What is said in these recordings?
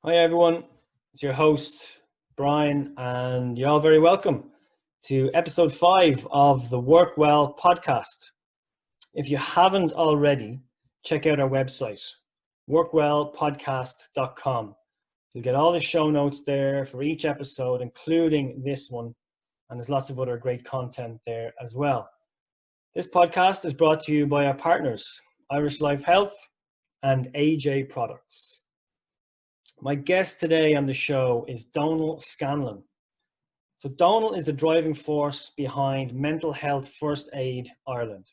Hi everyone, it's your host Brian, and you're all very welcome to episode 5 of the Work Well podcast. If you haven't already, check out our website, workwellpodcast.com. You'll get all the show notes there for each episode, including this one, and there's lots of other great content there as well. This podcast is brought to you by our partners, Irish Life Health and AJ Products. My guest today on the show is Donal Scanlan. So Donal is the driving force behind Mental Health First Aid Ireland.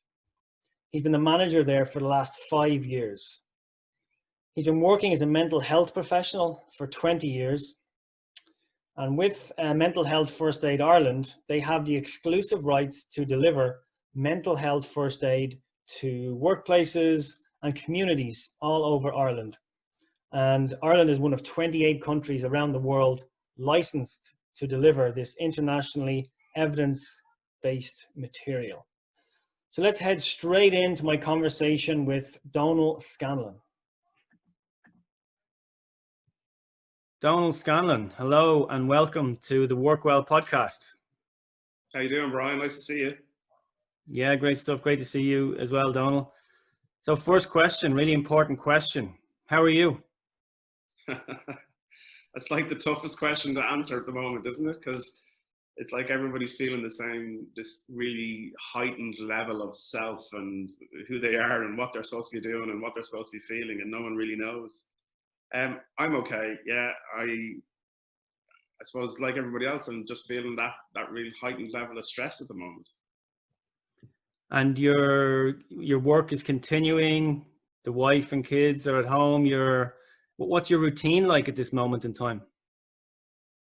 He's been the manager there for the last 5 years. He's been working as a mental health professional for 20 years. And with Mental Health First Aid Ireland, they have the exclusive rights to deliver mental health first aid to workplaces and communities all over Ireland. And Ireland is one of 28 countries around the world licensed to deliver this internationally evidence-based material. So let's head straight into my conversation with Donal Scanlan. Donal Scanlan, hello and welcome to the Work Well podcast. How you doing, Brian? Nice to see you. Yeah, great stuff. Great to see you as well, Donal. So first question, really important question. How are you? That's like the toughest question to answer at the moment, isn't it? Because it's like everybody's feeling the same, this really heightened level of self and who they are and what they're supposed to be doing and what they're supposed to be feeling, and no one really knows. I'm okay. Yeah, I suppose like everybody else, I'm just feeling that really heightened level of stress at the moment. And your work is continuing. The wife and kids are at home. What's your routine like at this moment in time?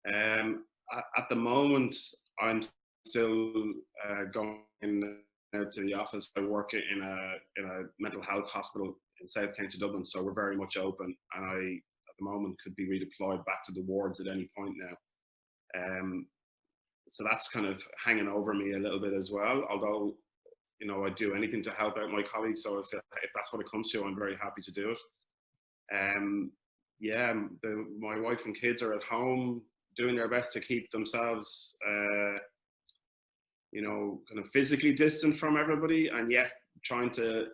At the moment, I'm still going out to the office. I work in a mental health hospital in South County Dublin, so we're very much open. And I, at the moment, could be redeployed back to the wards at any point now. So that's kind of hanging over me a little bit as well. Although, you know, I do anything to help out my colleagues. So if that's what it comes to, I'm very happy to do it. Yeah, my wife and kids are at home doing their best to keep themselves, you know, kind of physically distant from everybody, and yet trying to,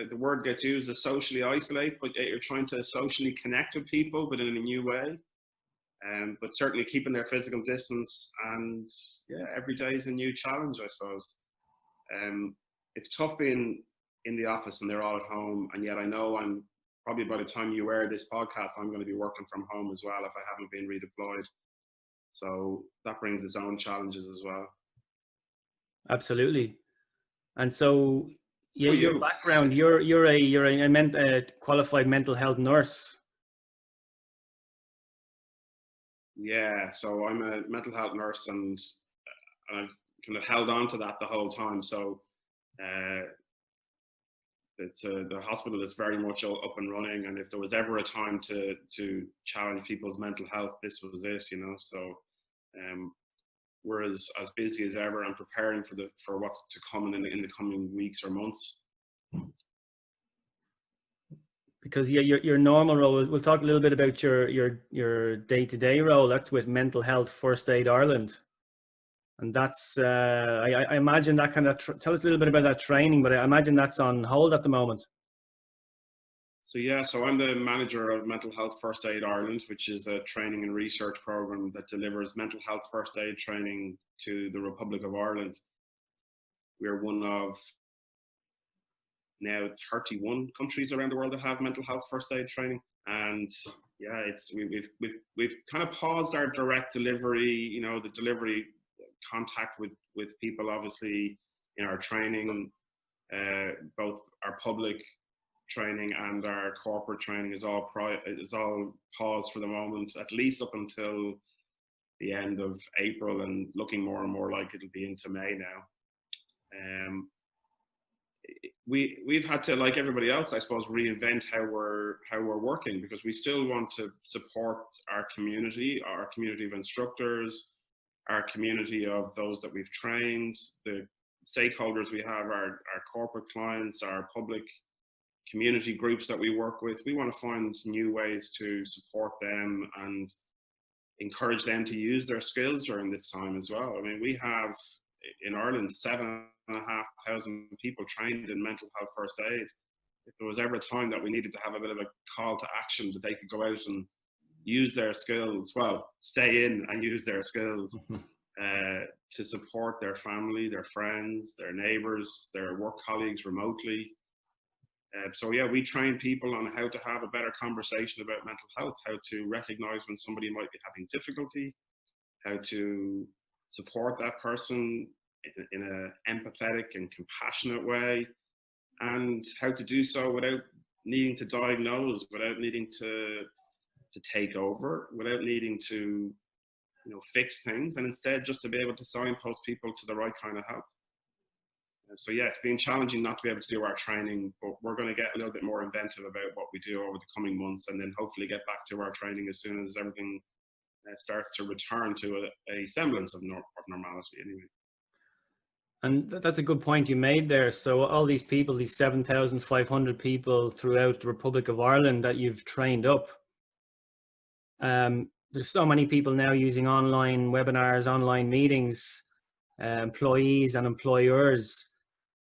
the word gets used as socially isolate, but you're trying to socially connect with people, but in a new way. But certainly keeping their physical distance, and yeah, every day is a new challenge, I suppose. It's tough being in the office and they're all at home, and yet I know I'm probably by the time you air this podcast, I'm going to be working from home as well if I haven't been redeployed. So that brings its own challenges as well. Absolutely. And so, yeah, your background, you're a qualified mental health nurse. Yeah, so I'm a mental health nurse, and I've kind of held on to that the whole time. So it's the hospital is very much up and running, and if there was ever a time to challenge people's mental health, this was it, you know. So we're as busy as ever and preparing for what's to come in the coming weeks or months. Because yeah, your normal role, we'll talk a little bit about your day-to-day role. That's with Mental Health First Aid Ireland. And that's, I imagine that kind of, tell us a little bit about that training, but I imagine that's on hold at the moment. So yeah, so I'm the manager of Mental Health First Aid Ireland, which is a training and research program that delivers mental health first aid training to the Republic of Ireland. We're one of now 31 countries around the world that have mental health first aid training. And yeah, we've kind of paused our direct delivery, you know, the delivery contact with people, obviously, in our training, both our public training and our corporate training is all paused for the moment, at least up until the end of April, and looking more and more like it'll be into May now. We've had to, like everybody else, I suppose, reinvent how we're working, because we still want to support our community of instructors, our community of those that we've trained, the stakeholders we have, our corporate clients, our public community groups that we work with. We want to find new ways to support them and encourage them to use their skills during this time as well. I mean, we have in Ireland 7,500 people trained in mental health first aid. If there was ever a time that we needed to have a bit of a call to action, that they could go out and use their skills, well, stay in and use their skills to support their family, their friends, their neighbours, their work colleagues remotely. So yeah, we train people on how to have a better conversation about mental health, how to recognise when somebody might be having difficulty, how to support that person in an empathetic and compassionate way, and how to do so without needing to diagnose, without needing to take over, without needing to fix things, and instead just to be able to signpost people to the right kind of help. So yeah, it's been challenging not to be able to do our training, but we're going to get a little bit more inventive about what we do over the coming months, and then hopefully get back to our training as soon as everything starts to return to a semblance of normality anyway. And that's a good point you made there. So all these people, these 7,500 people throughout the Republic of Ireland that you've trained up, there's so many people now using online webinars, online meetings, employees and employers.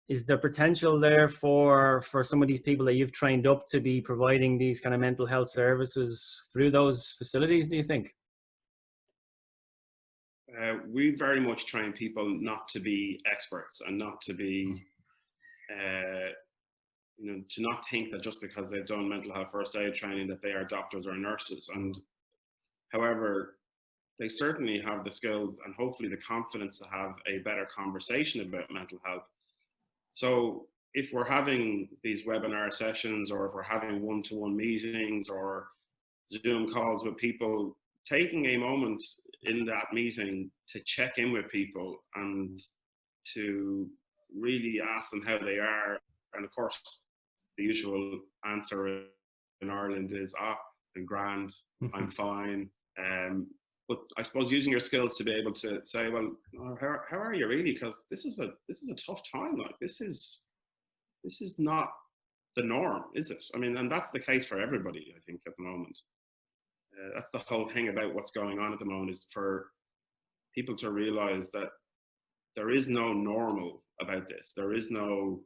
Is there potential there for some of these people that you've trained up to be providing these kind of mental health services through those facilities, do you think? We very much train people not to be experts and not to be, to not think that just because they've done mental health first aid training that they are doctors or nurses. And however, they certainly have the skills and hopefully the confidence to have a better conversation about mental health. So if we're having these webinar sessions, or if we're having one-to-one meetings or Zoom calls with people, taking a moment in that meeting to check in with people and to really ask them how they are. And of course, the usual answer in Ireland is, I'm grand, I'm fine. But I suppose using your skills to be able to say, well, how are you really? Because this is a tough time. Like this is not the norm, is it? I mean, and that's the case for everybody, I think, at the moment. That's the whole thing about what's going on at the moment, is for people to realize that there is no normal about this. There is no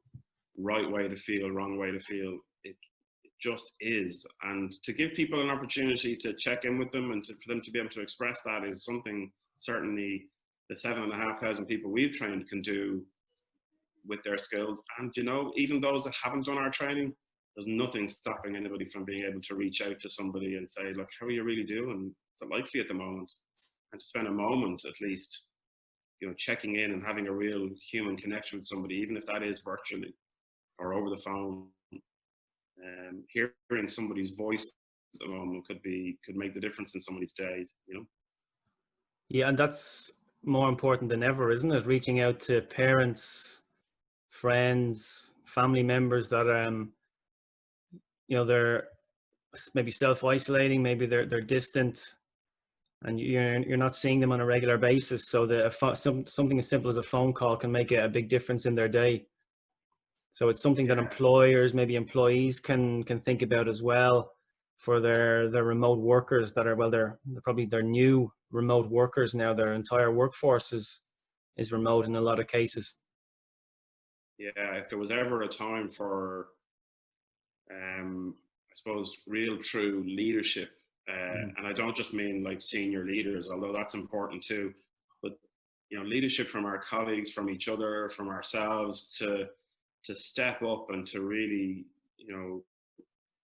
right way to feel, wrong way to feel. It just is. And to give people an opportunity to check in with them and for them to be able to express that is something certainly the 7,500 people we've trained can do with their skills. And even those that haven't done our training, there's nothing stopping anybody from being able to reach out to somebody and say, look, how are you really doing? What's it like for you at the moment? And to spend a moment at least, checking in and having a real human connection with somebody, even if that is virtually or over the phone. Hearing somebody's voice at the moment could make the difference in somebody's days, Yeah, and that's more important than ever, isn't it? Reaching out to parents, friends, family members that they're maybe self-isolating, maybe they're distant, and you're not seeing them on a regular basis. So something as simple as a phone call can make a big difference in their day. So it's something that employers, maybe employees can think about as well for their remote workers that are, they're probably their new remote workers now. Their entire workforce is remote in a lot of cases. Yeah, if there was ever a time for, I suppose, real true leadership, and I don't just mean like senior leaders, although that's important too, but leadership from our colleagues, from each other, from ourselves, to step up and to really,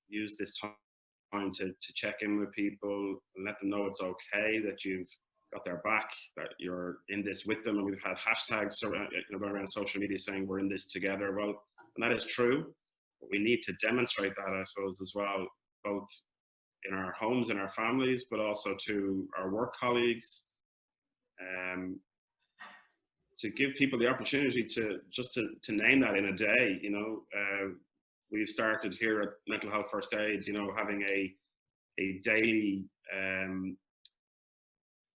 use this time to check in with people and let them know it's okay, that you've got their back, that you're in this with them. And we've had hashtags around social media saying we're in this together. Well, and that is true, but we need to demonstrate that, I suppose, as well, both in our homes and our families, but also to our work colleagues. To give people the opportunity to name that in a day. We've started here at Mental Health First Aid, having a daily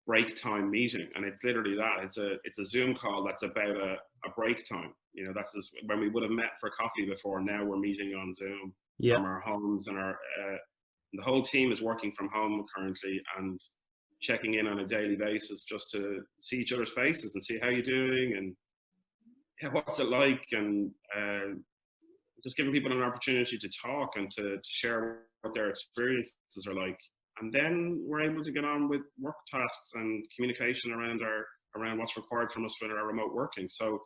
break time meeting, and it's literally that. It's a Zoom call that's about a break time. That's when we would have met for coffee before. Now we're meeting on Zoom, Yeah. from our homes, and the whole team is working from home currently and checking in on a daily basis just to see each other's faces and see how you're doing and what's it like, and just giving people an opportunity to talk and to share what their experiences are like. And then we're able to get on with work tasks and communication around what's required from us with our remote working. So,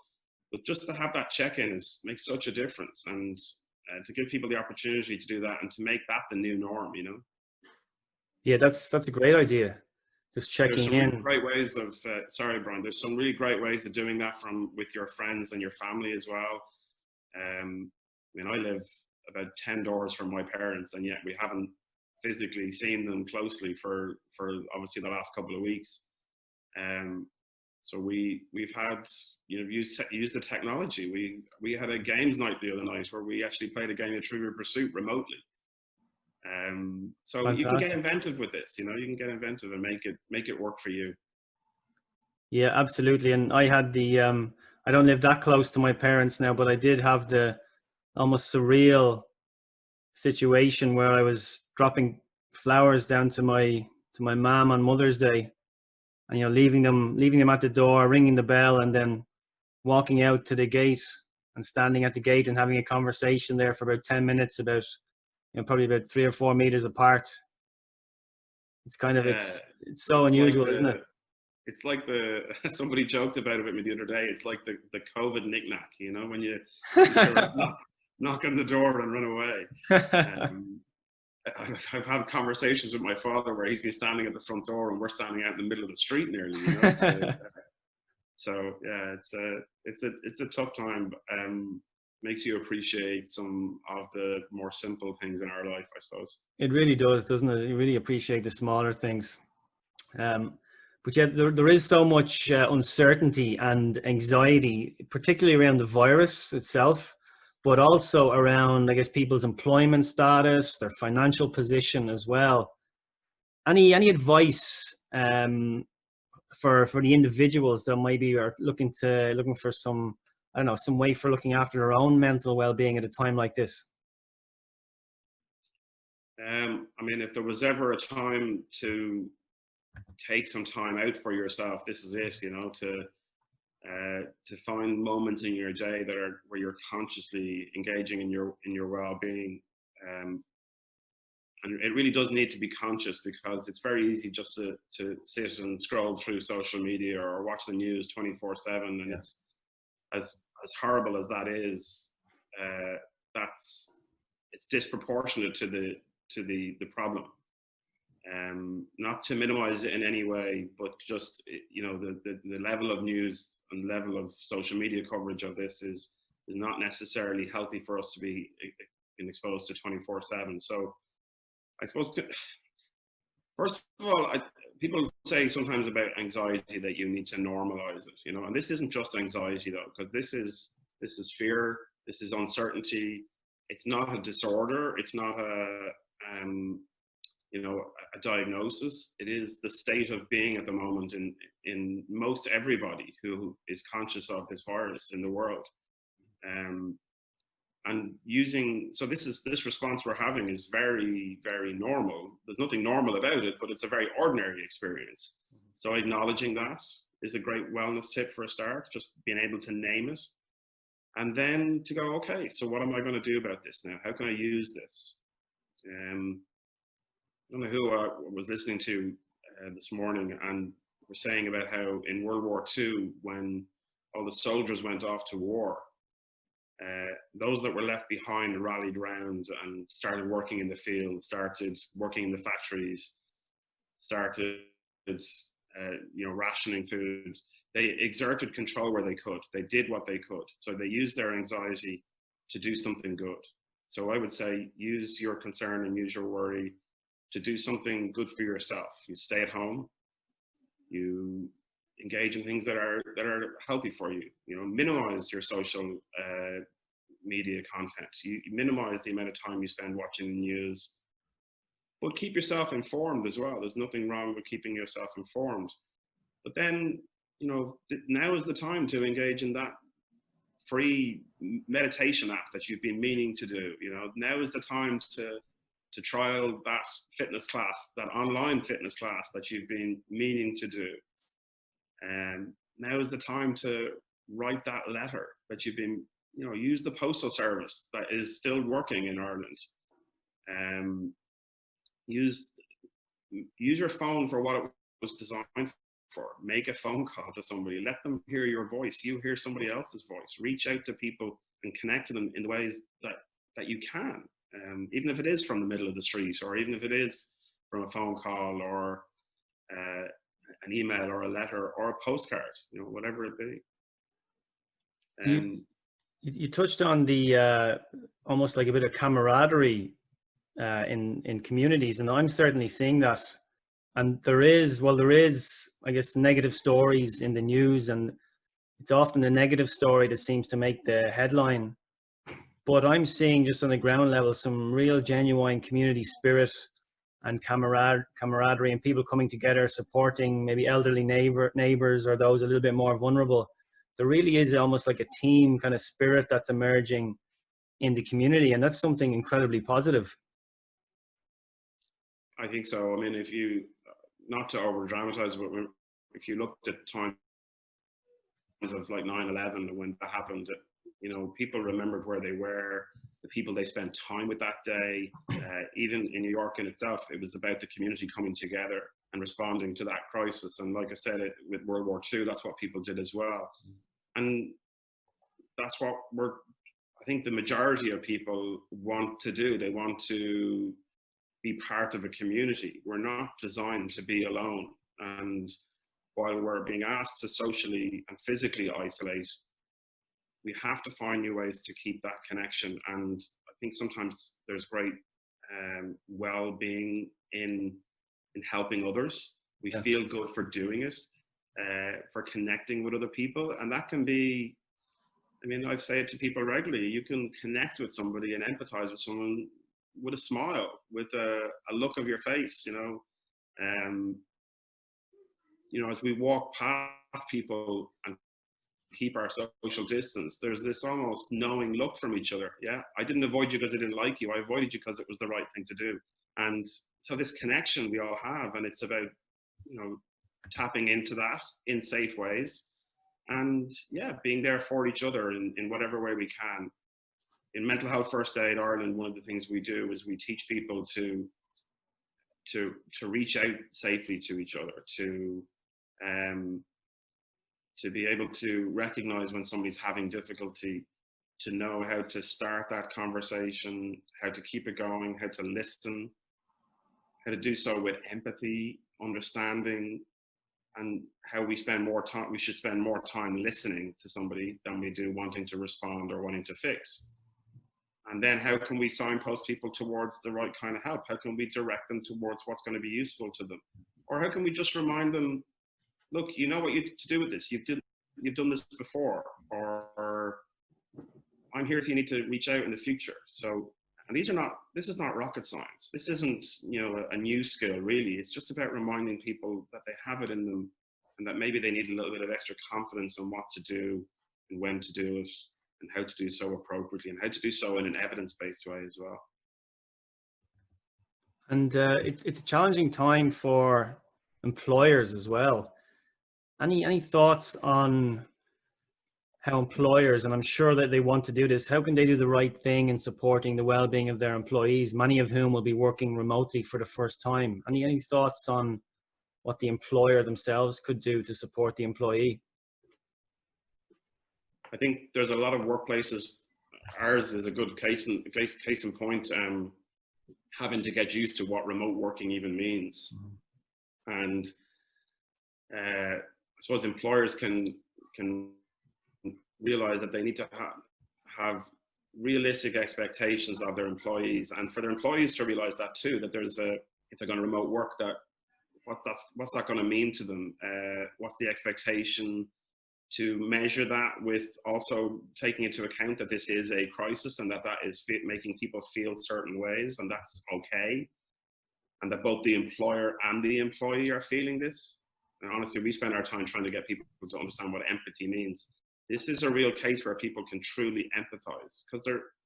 but just to have that check-in makes such a difference, and to give people the opportunity to do that and to make that the new norm, you know. Yeah, that's a great idea. Just There's checking some really in. great ways of, sorry, Brian, there's some really great ways of doing that with your friends and your family as well. I mean, I live about 10 doors from my parents, and yet we haven't physically seen them closely for obviously the last couple of weeks. So we've had, you know, used the technology. We had a games night the other night where we actually played a game of Trivial Pursuit remotely. So Fantastic. you can get inventive with this, you know, you can get inventive and make it work for you. Yeah, absolutely. And I had I don't live that close to my parents now, but I did have the almost surreal situation where I was dropping flowers down to my mom on Mother's Day, and, you know, leaving them at the door, ringing the bell, and then walking out to the gate and standing at the gate and having a conversation there for about 10 minutes about, you know, probably about 3 or 4 meters apart. It's kind of, Yeah, it's so it's like unusual, isn't it? it's like somebody joked about it with me the other day. It's like the COVID knick-knack, you know, when you sort of knock on the door and run away. I've had conversations with my father where he's been standing at the front door and we're standing out in the middle of the street nearly, you know. So yeah, it's a tough time. Makes you appreciate some of the more simple things in our life, I suppose. It really does, doesn't it? You really appreciate the smaller things. But yet there is so much uncertainty and anxiety, particularly around the virus itself, but also around, I guess, people's employment status, their financial position as well. Any advice for the individuals that maybe are looking for some, I don't know, some way for looking after their own mental well-being at a time like this? I mean, if there was ever a time to take some time out for yourself, this is it, you know, to find moments in your day where you're consciously engaging in your well-being. And it really does need to be conscious, because it's very easy just to sit and scroll through social media or watch the news 24/7, and it's as horrible as that is, it's disproportionate to the problem. Not to minimize it in any way, but just, you know, the level of news and level of social media coverage of this is not necessarily healthy for us to be exposed to 24/7. So I suppose, first of all, people say sometimes about anxiety that you need to normalize it, you know, and this isn't just anxiety though, because this is fear, this is uncertainty. It's not a disorder. It's not you know, a diagnosis. It is the state of being at the moment in most everybody who is conscious of this virus in the world. And this response we're having is very, very normal. There's nothing normal about it, but it's a very ordinary experience. So acknowledging that is a great wellness tip for a start, just being able to name it. And then to go, okay, so what am I going to do about this now? How can I use this? I don't know who I was listening to this morning, and we're saying about how in World War II, when all the soldiers went off to war, those that were left behind rallied around and started working in the field, started working in the factories, started you know, rationing food. They exerted control where they could. They did what they could. So they used their anxiety to do something good. So I would say use your concern and use your worry to do something good for yourself. You stay at home. You engage in things that are healthy for you. You know, minimize your social media content. You minimize the amount of time you spend watching the news, but keep yourself informed as well. There's nothing wrong with keeping yourself informed. But then, you know, now is the time to engage in that free meditation app that you've been meaning to do. You know, now is the time to trial that fitness class, that online fitness class that you've been meaning to do. And now is the time to write that letter that you've been, you know, use the postal service that is still working in Ireland. Use your phone for what it was designed for. Make a phone call to somebody, let them hear your voice, you hear somebody else's voice, reach out to people and connect to them in the ways that you can, even if it is from the middle of the street, or even if it is from a phone call, or an email, or a letter, or a postcard, you know, whatever it be. You touched on the almost like a bit of camaraderie in communities, and I'm certainly seeing that. And there is, I guess, negative stories in the news, and it's often the negative story that seems to make the headline. But I'm seeing just on the ground level some real genuine community spirit and camaraderie, and people coming together, supporting maybe elderly neighbors or those a little bit more vulnerable. There really is almost like a team kind of spirit that's emerging in the community, and that's something incredibly positive. I think so. I mean, if you, not to over dramatize, but if you looked at times of like 9/11 when that happened, you know, people remembered where they were, the people they spent time with that day. Even in New York in itself, it was about the community coming together and responding to that crisis. And like I said, with World War II, that's what people did as well. And that's what I think the majority of people want to do. They want to be part of a community. We're not designed to be alone. And while we're being asked to socially and physically isolate, we have to find new ways to keep that connection. And I think sometimes there's great well-being in helping others. We feel good for doing it, for connecting with other people. And that can be, I mean, I've said it to people regularly, you can connect with somebody and empathize with someone with a smile, with a look of your face, you know. You know, as we walk past people and keep our social distance, there's this almost knowing look from each other. Yeah, I didn't avoid you because I didn't like you. I avoided you because it was the right thing to do. And so this connection we all have, and it's about, you know, tapping into that in safe ways, and yeah, being there for each other in whatever way we can. In Mental Health First Aid Ireland, one of the things we do is we teach people to reach out safely to each other, to be able to recognize when somebody's having difficulty, to know how to start that conversation, how to keep it going, how to listen, how to do so with empathy, understanding, and how we should spend more time listening to somebody than we do wanting to respond or wanting to fix. And then how can we signpost people towards the right kind of help? How can we direct them towards what's going to be useful to them? Or how can we just remind them, look, you know what you to do with this. You've done this before, or I'm here if you need to reach out in the future. So, and this is not rocket science. This isn't, you know, a new skill really. It's just about reminding people that they have it in them, and that maybe they need a little bit of extra confidence on what to do and when to do it, and how to do so appropriately, and how to do so in an evidence-based way as well. And it's a challenging time for employers as well. Any thoughts on how employers, and I'm sure that they want to do this, how can they do the right thing in supporting the well-being of their employees, many of whom will be working remotely for the first time? Any thoughts on what the employer themselves could do to support the employee? I think there's a lot of workplaces, ours is a good case in point, having to get used to what remote working even means. And I suppose employers can realize that they need to have realistic expectations of their employees, and for their employees to realize that too, that if they're going to remote work, that what's that going to mean to them? What's the expectation? To measure that with also taking into account that this is a crisis, and that is making people feel certain ways, and that's okay, and that both the employer and the employee are feeling this. And honestly, we spend our time trying to get people to understand what empathy means. this is a real case where people can truly empathize, because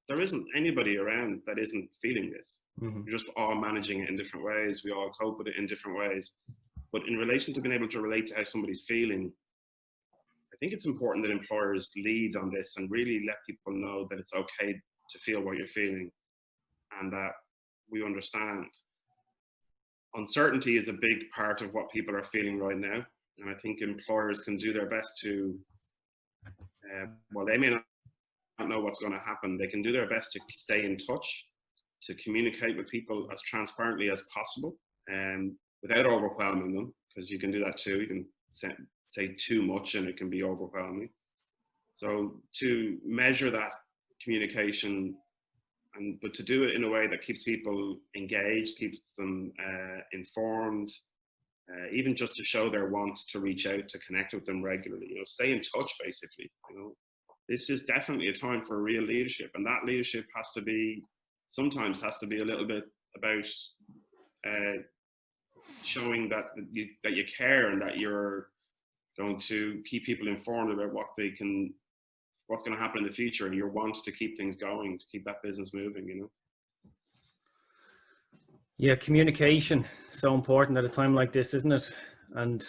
there isn't anybody around that isn't feeling this. Mm-hmm. We're just all managing it in different ways. We all cope with it in different ways. But in relation to being able to relate to how somebody's feeling, I think it's important that employers lead on this and really let people know that it's okay to feel what you're feeling, and that we understand. Uncertainty is a big part of what people are feeling right now. And I think employers can do their best to, well, they may not know what's going to happen. They can do their best to stay in touch, to communicate with people as transparently as possible, and without overwhelming them, because you can do that too. You can say too much and it can be overwhelming. So to measure that communication, but to do it in a way that keeps people engaged, keeps them informed, even just to show their want to reach out, to connect with them regularly, stay in touch, basically. This is definitely a time for real leadership, and that leadership sometimes has to be a little bit about showing that you care, and that you're going to keep people informed about what's going to happen in the future, and your want to keep things going, to keep that business moving. Yeah, communication, so important at a time like this, isn't it? And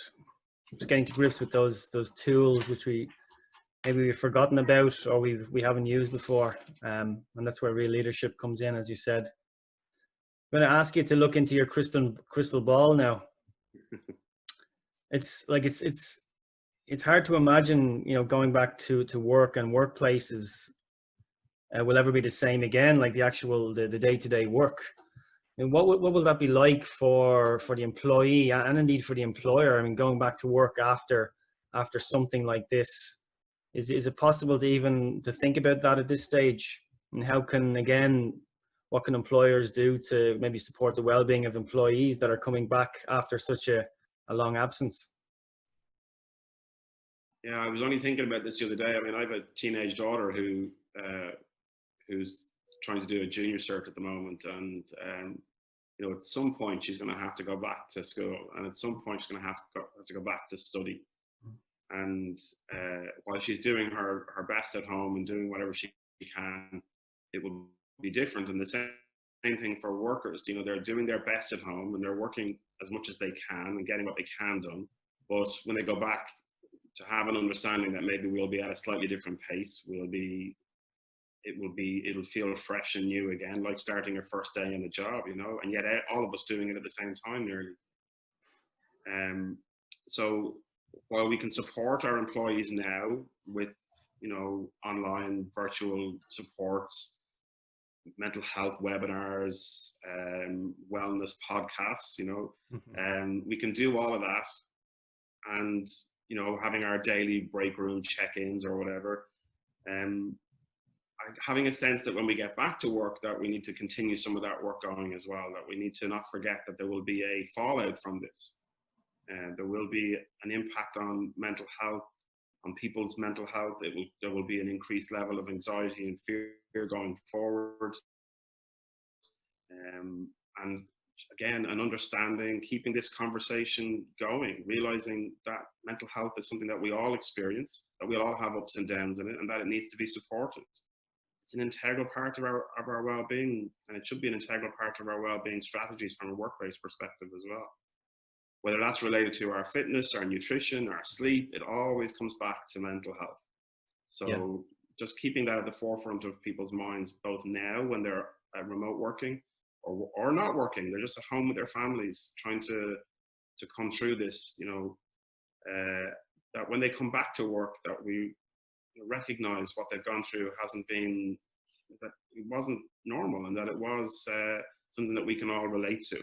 just getting to grips with those tools which maybe we've forgotten about, or we haven't used before, and that's where real leadership comes in, as you said. I'm going to ask you to look into your crystal ball now. It's like it's hard to imagine, going back to work and workplaces will ever be the same again, like the day-to-day work. And what will that be like for the employee and indeed for the employer? I mean, going back to work after something like this, is it possible to think about that at this stage? And what can employers do to maybe support the well-being of employees that are coming back after such a long absence? Yeah, I was only thinking about this the other day. I mean, I have a teenage daughter who's trying to do a junior cert at the moment, and at some point she's going to have to go back to school, and at some point she's going to have to go back to study. And while she's doing her best at home and doing whatever she can, it will be different. And the same thing for workers. They're doing their best at home and they're working as much as they can and getting what they can done. But when they go back, to have an understanding that maybe we'll be at a slightly different pace, it'll feel fresh and new again, like starting your first day in the job, and yet all of us doing it at the same time nearly. So while we can support our employees now with, online virtual supports, mental health webinars, wellness podcasts, we can do all of that, and having our daily break room check-ins or whatever, having a sense that when we get back to work, that we need to continue some of that work going as well, that we need to not forget that there will be a fallout from this. There will be an impact on mental health, on people's mental health. There will be an increased level of anxiety and fear going forward. And again, an understanding, keeping this conversation going, realizing that mental health is something that we all experience, that we all have ups and downs in it, and that it needs to be supported. It's an integral part of our well-being, and it should be an integral part of our well-being strategies from a workplace perspective as well. Whether that's related to our fitness, our nutrition, our sleep, it always comes back to mental health. So just keeping that at the forefront of people's minds, both now when they're remote working or not working, they're just at home with their families trying to come through this, that when they come back to work, that we recognize what they've gone through that it wasn't normal, and that it was something that we can all relate to.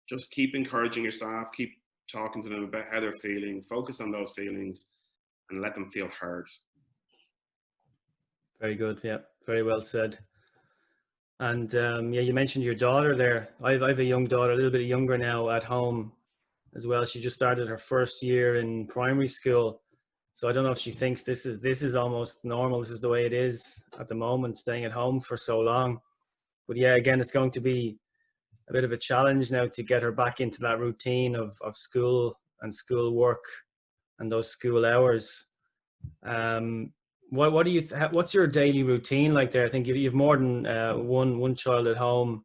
Just keep encouraging your staff, keep talking to them about how they're feeling, focus on those feelings, and let them feel heard. Very good. Yeah, very well said. And you mentioned your daughter there. I have a young daughter, a little bit younger now, at home as well. She just started her first year in primary school. So I don't know if she thinks this is almost normal. This is the way it is at the moment, staying at home for so long. But yeah, again, it's going to be a bit of a challenge now to get her back into that routine of school and school work and those school hours. What do you what's your daily routine like there? I think you've more than one child at home.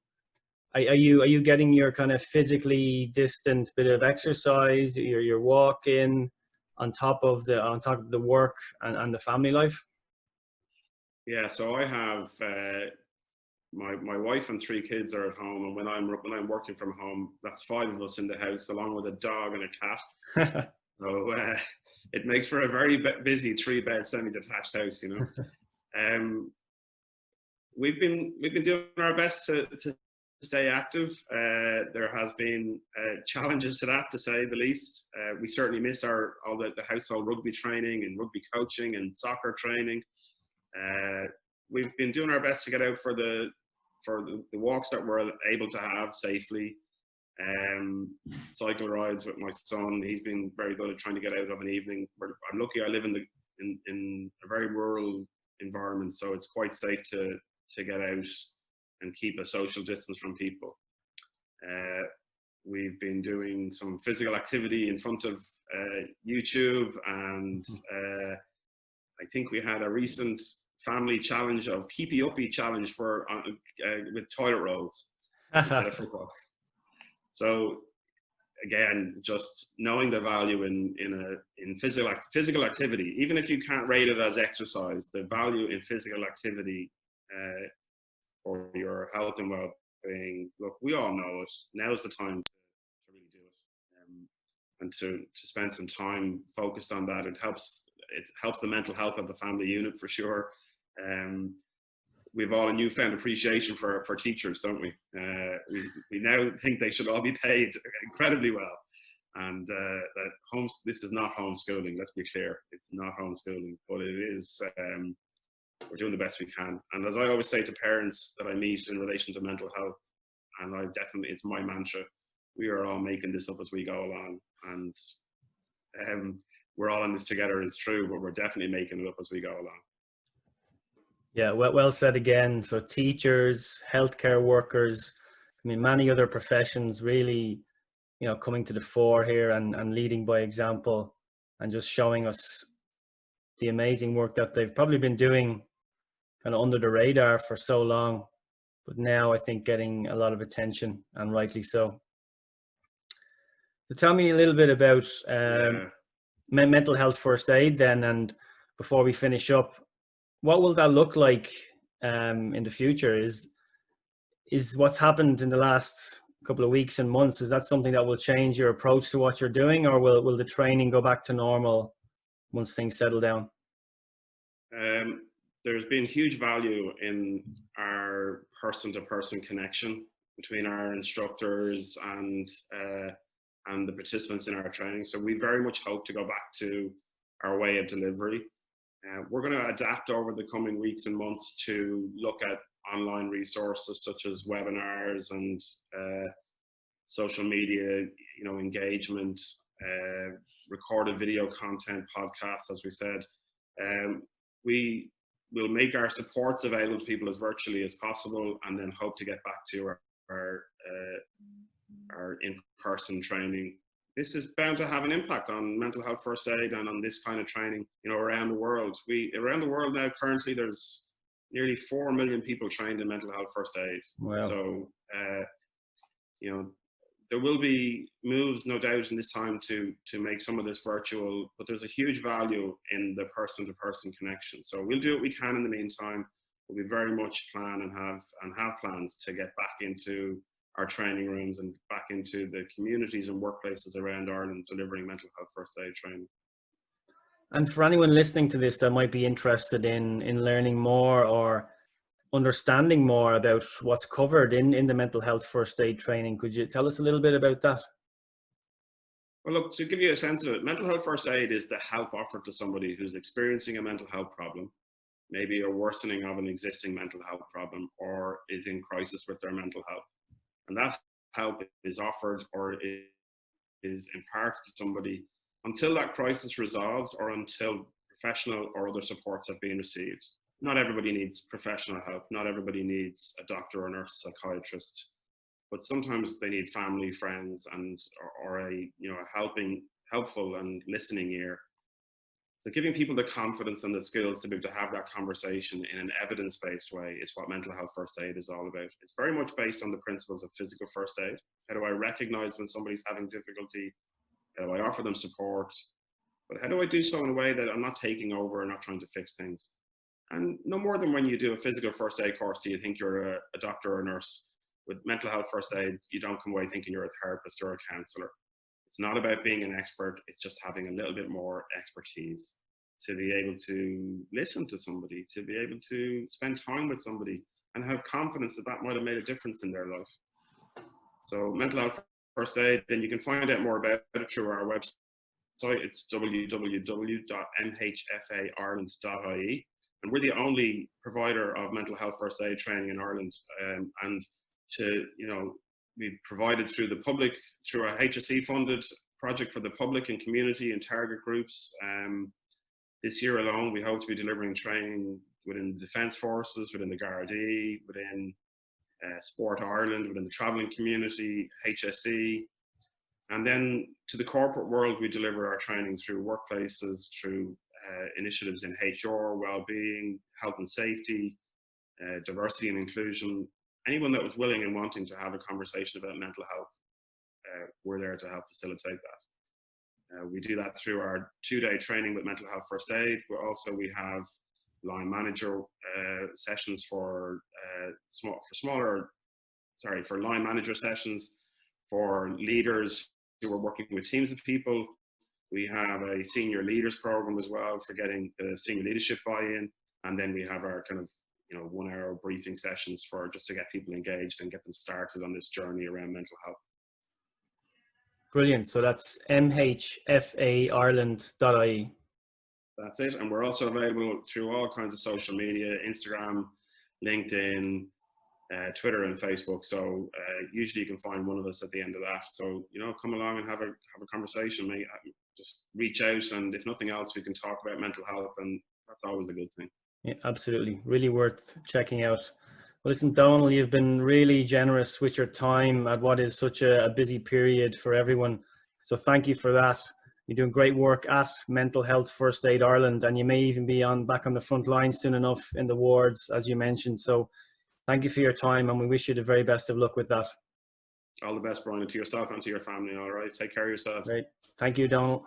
Are you getting your kind of physically distant bit of exercise? You're walking on top of the work and the family life? Yeah, so I have my wife and 3 kids are at home, and when I'm working from home, that's 5 of us in the house, along with a dog and a cat. So it makes for a very busy 3-bed semi-detached house, you know. We've been doing our best to stay active. There has been challenges to that, to say the least. We certainly miss all the household rugby training and rugby coaching and soccer training. We've been doing our best to get out for the walks that we're able to have safely. Cycle rides with my son. He's been very good at trying to get out of an evening. I'm lucky I live in a very rural environment, so it's quite safe to get out and keep a social distance from people. We've been doing some physical activity in front of YouTube, and I think we had a recent family challenge of keepy uppy challenge for with toilet rolls instead of footballs. So again, just knowing the value in physical activity, even if you can't rate it as exercise, the value in physical activity for your health and well-being. Look, we all know it. Now's the time to really do it, and to spend some time focused on that. It helps the mental health of the family unit for sure. We've all a newfound appreciation for teachers, don't we? We now think they should all be paid incredibly well. And this is not homeschooling, let's be clear. It's not homeschooling, but it is, we're doing the best we can. And as I always say to parents that I meet in relation to mental health, and it's my mantra, we are all making this up as we go along. And we're all in this together is true, but we're definitely making it up as we go along. Yeah, well said again. So teachers, healthcare workers, I mean, many other professions really, coming to the fore here and leading by example and just showing us the amazing work that they've probably been doing kind of under the radar for so long, but now I think getting a lot of attention, and rightly so. So tell me a little bit about mental health first aid then, and before we finish up, what will that look like in the future? Is what's happened in the last couple of weeks and months, is that something that will change your approach to what you're doing, or will the training go back to normal once things settle down? There's been huge value in our person-to-person connection between our instructors and the participants in our training. So we very much hope to go back to our way of delivery. We're going to adapt over the coming weeks and months to look at online resources such as webinars and social media, engagement, recorded video content, podcasts, as we said. We will make our supports available to people as virtually as possible, and then hope to get back to our in-person training. This is bound to have an impact on mental health first aid and on this kind of training, around the world. Around the world now, currently, there's nearly 4 million people trained in mental health first aid. Wow. So, there will be moves, no doubt, in this time to make some of this virtual, but there's a huge value in the person-to-person connection. So we'll do what we can in the meantime. We very much plan and have plans to get back into our training rooms and back into the communities and workplaces around Ireland delivering mental health first aid training. And for anyone listening to this that might be interested in learning more or understanding more about what's covered in the mental health first aid training, could you tell us a little bit about that? Well, look, to give you a sense of it, mental health first aid is the help offered to somebody who's experiencing a mental health problem, maybe a worsening of an existing mental health problem, or is in crisis with their mental health. And that help is offered or is imparted to somebody until that crisis resolves or until professional or other supports have been received. Not everybody needs professional help. Not everybody needs a doctor or nurse, psychiatrist, but sometimes they need family, friends, or a helpful and listening ear. So giving people the confidence and the skills to be able to have that conversation in an evidence-based way is what mental health first aid is all about. It's very much based on the principles of physical first aid. How do I recognize when somebody's having difficulty? How do I offer them support? But how do I do so in a way that I'm not taking over and not trying to fix things? And no more than when you do a physical first aid course do you think you're a doctor or a nurse. With mental health first aid, you don't come away thinking you're a therapist or a counselor. It's not about being an expert, it's just having a little bit more expertise to be able to listen to somebody, to be able to spend time with somebody and have confidence that that might have made a difference in their life. So mental health first aid, then you can find out more about it through our website. It's www.mhfaireland.ie. And we're the only provider of mental health first aid training in Ireland. And to, we provided through the public, through a HSE funded project for the public and community and target groups. This year alone, we hope to be delivering training within the Defence Forces, within the Gardaí, within Sport Ireland, within the travelling community, HSE. And then to the corporate world, we deliver our training through workplaces, through initiatives in HR, wellbeing, health and safety, diversity and inclusion. Anyone that was willing and wanting to have a conversation about mental health, we're there to help facilitate that. We do that through our 2-day training with mental health first aid, but also we have line manager sessions for line manager sessions for leaders who are working with teams of people. We have a senior leaders program as well for getting the senior leadership buy-in, and then we have our kind of 1-hour briefing sessions for just to get people engaged and get them started on this journey around mental health. Brilliant. So that's MHFAIreland.ie. That's it. And we're also available through all kinds of social media, Instagram, LinkedIn, Twitter and Facebook. So usually you can find one of us at the end of that. So, come along and have a conversation. Just reach out, and if nothing else, we can talk about mental health, and that's always a good thing. Yeah, absolutely. Really worth checking out. Well, listen, Donal, you've been really generous with your time at what is such a busy period for everyone. So thank you for that. You're doing great work at Mental Health First Aid Ireland, and you may even be back on the front line soon enough in the wards, as you mentioned. So thank you for your time, and we wish you the very best of luck with that. All the best, Brian, to yourself and to your family. All right. Take care of yourself. Great. Thank you, Donal.